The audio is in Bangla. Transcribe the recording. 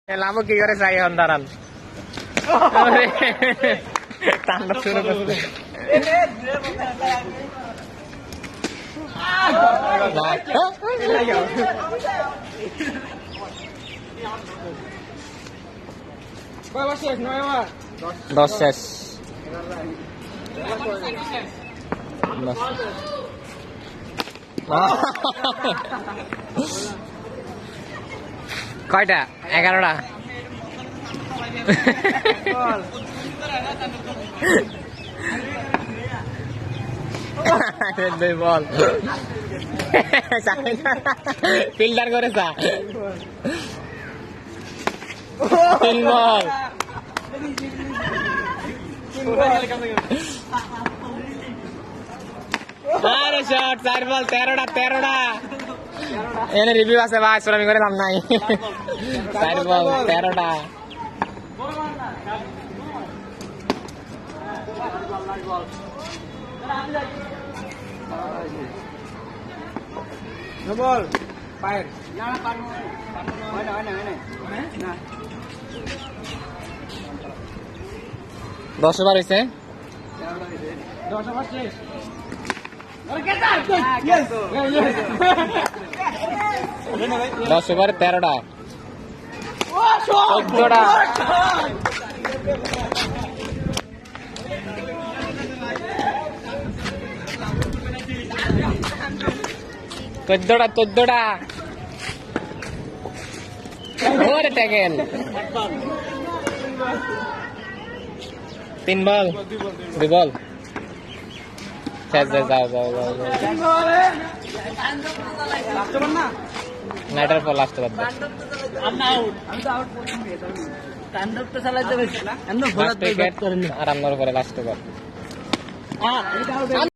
লাভ কি করে চাই এখন দাঁড়ান তাণ্ডব শুরু করছে দশ শেষ কয়টা 11টা বল ফিল্ডার করেছা 3 বল আরে শট 4 বল 13টা এনে রিভিউ আছে ভাই শ্রমিক করে দাম নাই 4 বল 13টা বল ফায়ার না না 10 বার হইছে 10 বার শেষ 10 বার 13টা 14টা চোদ্দটা ওরে ট্যাকেল 3 বল 2 বল যাও নাইটার পর লাস্ট বাদ আর আমার পরে লাস্ট বার